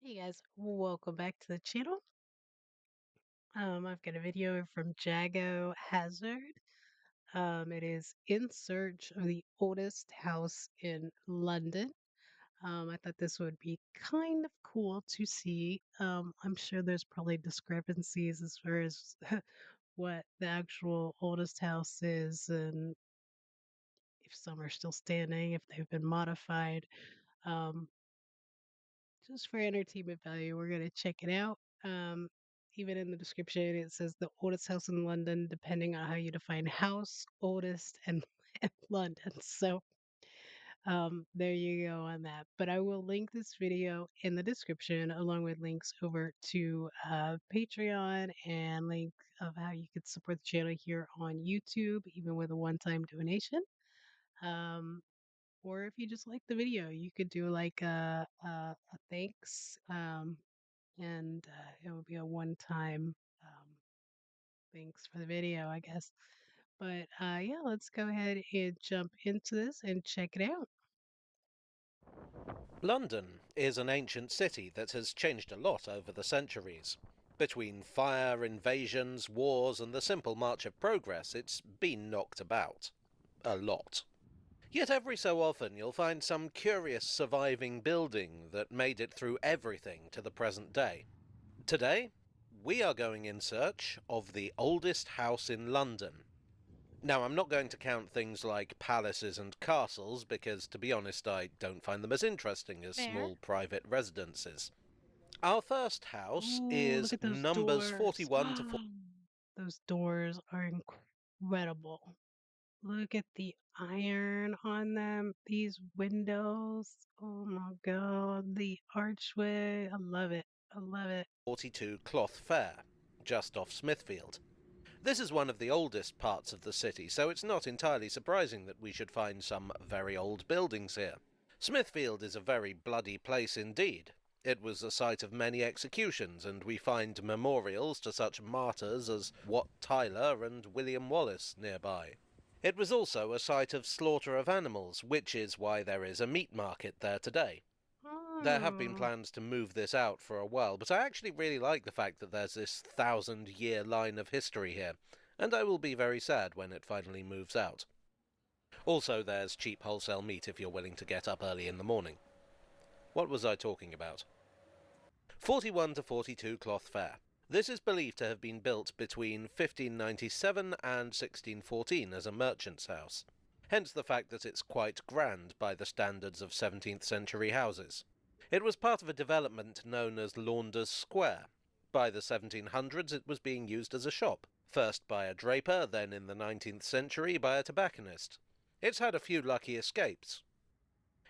Hey guys, welcome back to the channel. I've got a video from Jago Hazard. It is in search of the oldest house in London. I thought this would be kind of cool to see. I'm sure there's probably discrepancies as far as what the actual oldest house is and if some are still standing, if they've been modified. Um, just for entertainment value, we're gonna check it out. Even in the description, it says the oldest house in London, depending on how you define house, oldest, and, and London. So there you go on that. But I will link this video in the description along with links over to Patreon and link of how you could support the channel here on YouTube, even with a one-time donation. Um, or if you just like the video, you could do like a thanks, and it would be a one-time thanks for the video, I guess. But yeah, let's go ahead and jump into this and check it out. London is an ancient city that has changed a lot over the centuries. Between fire, invasions, wars, and the simple march of progress, it's been knocked about. A lot. Yet every so often you'll find some curious surviving building that made it through everything to the present day. Today, we are going in search of the oldest house in London. Now, I'm not going to count things like palaces and castles because, to be honest, I don't find them as interesting as There. small private residences. Our first house Ooh, look is at those numbers doors. 41 to 40. Those doors are incredible. Look at the iron on them. These windows. Oh my God. The archway. I love it. I love it. 42 Cloth Fair, just off Smithfield. This is one of the oldest parts of the city, so it's not entirely surprising that we should find some very old buildings here. Smithfield is a very bloody place indeed. It was the site of many executions, and we find memorials to such martyrs as Wat Tyler and William Wallace nearby. It was also a site of slaughter of animals, which is why there is a meat market there today. There have been Oh. plans to move this out for a while, but I actually really like the fact that there's this 1,000-year line of history here, and I will be very sad when it finally moves out. Also, there's cheap wholesale meat if you're willing to get up early in the morning. What was I talking about? 41 to 42 Cloth Fair. This is believed to have been built between 1597 and 1614 as a merchant's house, hence the fact that it's quite grand by the standards of 17th century houses. It was part of a development known as Launders Square. By the 1700s it was being used as a shop, first by a draper, then in the 19th century by a tobacconist. It's had a few lucky escapes.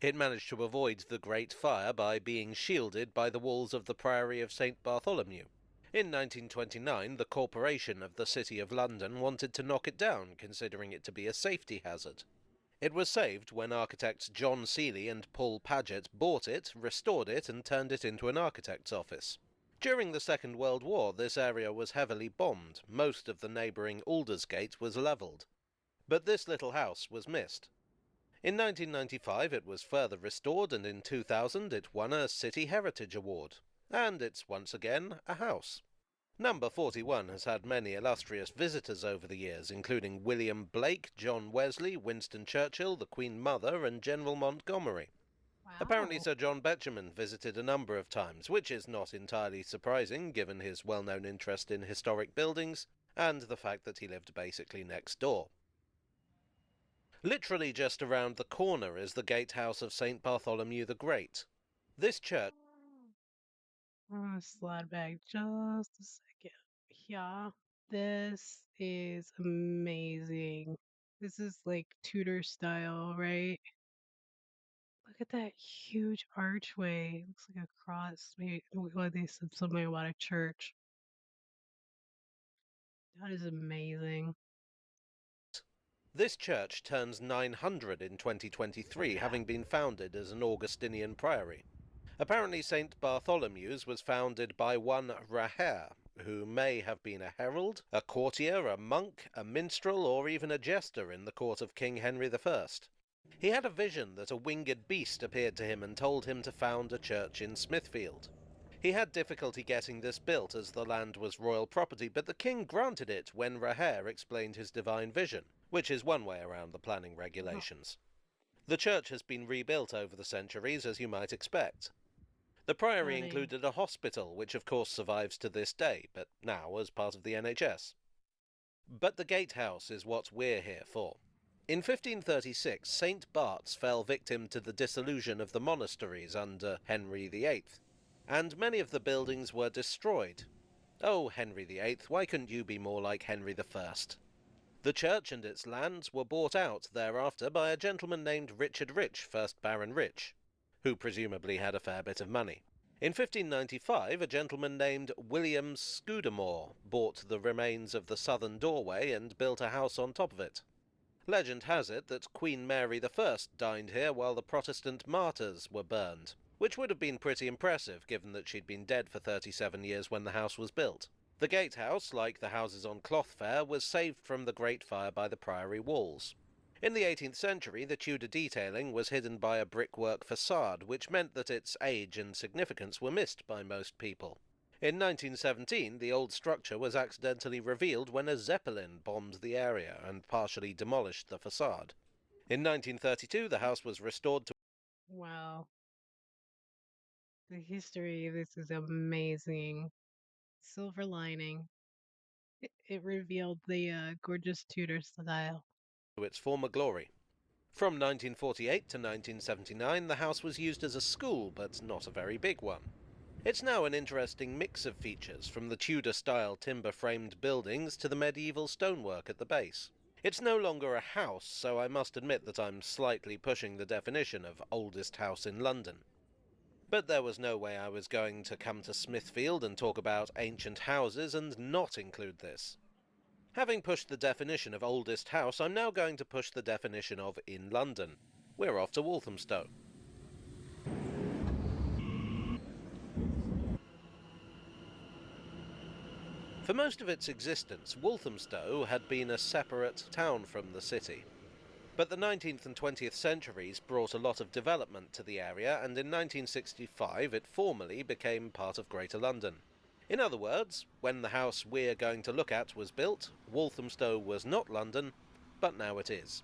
It managed to avoid the Great Fire by being shielded by the walls of the Priory of St. Bartholomew. In 1929, the Corporation of the City of London wanted to knock it down, considering it to be a safety hazard. It was saved when architects John Seeley and Paul Paget bought it, restored it, and turned it into an architect's office. During the Second World War, this area was heavily bombed. Most of the neighbouring Aldersgate was levelled. But this little house was missed. In 1995 it was further restored, and in 2000 it won a City Heritage Award. And it's once again a house. Number 41 has had many illustrious visitors over the years, including William Blake, John Wesley, Winston Churchill, the Queen Mother, and General Montgomery. Apparently Wow. Sir John Betjeman visited a number of times, which is not entirely surprising given his well-known interest in historic buildings, and the fact that he lived basically next door. Literally just around the corner is the gatehouse of St. Bartholomew the Great. This church I'm gonna slide back just a second. Yeah, this is amazing. This is like Tudor style, right? Look at that huge archway. It looks like a cross. Maybe well, they said something about a church. That is amazing. This church turns 900 in 2023, having been founded as an Augustinian priory. Apparently St. Bartholomew's was founded by one Raeford, who may have been a herald, a courtier, a monk, a minstrel, or even a jester in the court of King Henry I. He had a vision that a winged beast appeared to him and told him to found a church in Smithfield. He had difficulty getting this built as the land was royal property, but the king granted it when Raeford explained his divine vision, which is one way around the planning Oh, regulations. The church has been rebuilt over the centuries, as you might expect. The priory stunning. included a hospital, which of course survives to this day, but now as part of the NHS. But the gatehouse is what we're here for. In 1536, St. Bart's fell victim to the dissolution of the monasteries under Henry VIII, and many of the buildings were destroyed. Oh, Henry VIII, why couldn't you be more like Henry I? The church and its lands were bought out thereafter by a gentleman named Richard Rich, 1st Baron Rich, who presumably had a fair bit of money. In 1595, a gentleman named William Scudamore bought the remains of the southern doorway and built a house on top of it. Legend has it that Queen Mary I dined here while the Protestant martyrs were burned, which would have been pretty impressive given that she'd been dead for 37 years when the house was built. The gatehouse, like the houses on Clothfair, was saved from the Great Fire by the priory walls. In the 18th century, the Tudor detailing was hidden by a brickwork facade, which meant that its age and significance were missed by most people. In 1917, the old structure was accidentally revealed when a Zeppelin bombed the area and partially demolished the facade. In 1932, the house was restored to Wow. The history of this is amazing. Silver lining. It revealed the gorgeous Tudor style. its former glory. From 1948 to 1979, the house was used as a school, but not a very big one. It's now an interesting mix of features, from the Tudor-style timber-framed buildings to the medieval stonework at the base. It's no longer a house, so I must admit that I'm slightly pushing the definition of oldest house in London. But there was no way I was going to come to Smithfield and talk about ancient houses and not include this. Having pushed the definition of oldest house, I'm now going to push the definition of in London. We're off to Walthamstow. For most of its existence, Walthamstow had been a separate town from the city. But the 19th and 20th centuries brought a lot of development to the area, and in 1965 it formally became part of Greater London. In other words, when the house we're going to look at was built, Walthamstow was not London, but now it is.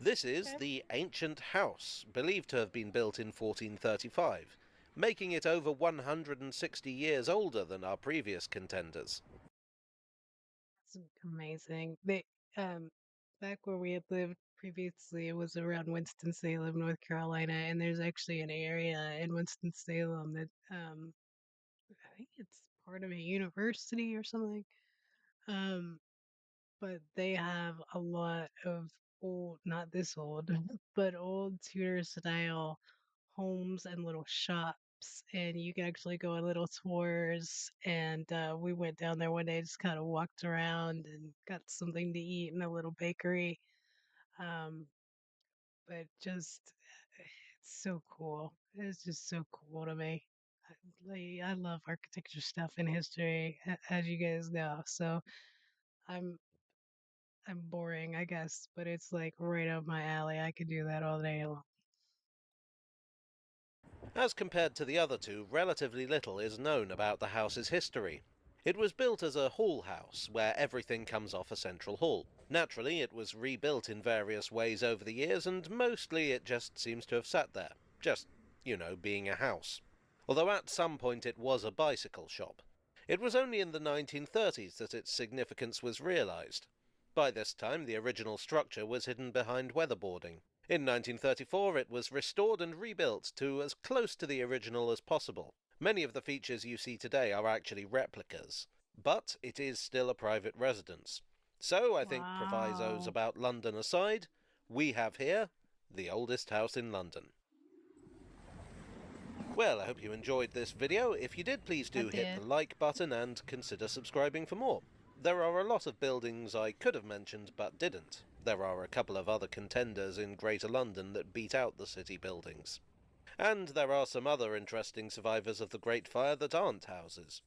This is Okay. the ancient house, believed to have been built in 1435, making it over 160 years older than our previous contenders. It's amazing. Um back where we had lived previously, it was around Winston-Salem, North Carolina, and there's actually an area in Winston-Salem that I think it's part of a university or something. Um but they have a lot of old, not this old, but old Tudor style homes and little shops. And you can actually go on little tours. And we went down there one day, just kind of walked around and got something to eat in a little bakery. Um, but just, it's so cool. It's just so cool to me. I love architecture stuff and history, as you guys know. So I'm I'm boring, I guess, but it's like right up my alley. I could do that all day long. As compared to the other two, relatively little is known about the house's history. It was built as a hall house, where everything comes off a central hall. Naturally, it was rebuilt in various ways over the years, and mostly it just seems to have sat there. Just, being a house. Although at some point it was a bicycle shop. It was only in the 1930s that its significance was realised. By this time, the original structure was hidden behind weatherboarding. In 1934, it was restored and rebuilt to as close to the original as possible. Many of the features you see today are actually replicas, but it is still a private residence. So I think provisos Wow. about London aside, we have here the oldest house in London. Well, I hope you enjoyed this video. If you did, please I do hit the did. like button and consider subscribing for more. There are a lot of buildings I could have mentioned but didn't. There are a couple of other contenders in Greater London that beat out the city buildings. And there are some other interesting survivors of the Great Fire that aren't houses.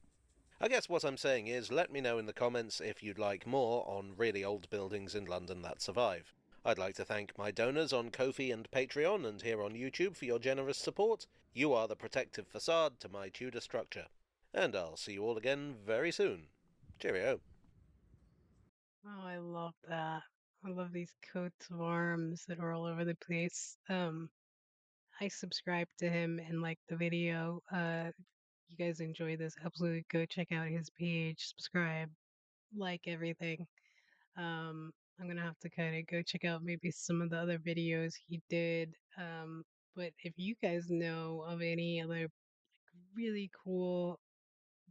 I guess what I'm saying is, let me know in the comments if you'd like more on really old buildings in London that survive. I'd like to thank my donors on Ko-fi and Patreon and here on YouTube for your generous support. You are the protective facade to my Tudor structure. And I'll see you all again very soon. Cheerio. Oh, I love that. I love these coats of arms that are all over the place. I subscribe to him and like the video. You guys enjoy this, absolutely go check out his page, subscribe, like everything. I'm gonna have to kind of go check out maybe some of the other videos he did. But if you guys know of any other really cool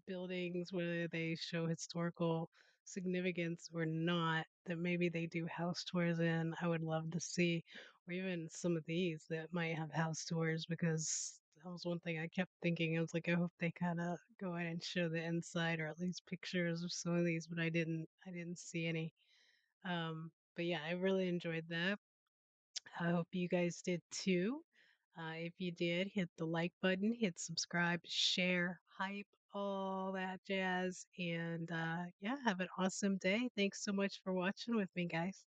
buildings, whether they show historical significance or not, that maybe they do house tours in, I would love to see. Or even some of these that might have house tours, because that was one thing I kept thinking. I was like, I hope they kind of go in and show the inside or at least pictures of some of these, but I didn't see any. But yeah, I really enjoyed that. I hope you guys did too. If you did, hit the like button, hit subscribe, share, hype, all that jazz. And yeah, have an awesome day. Thanks so much for watching with me, guys.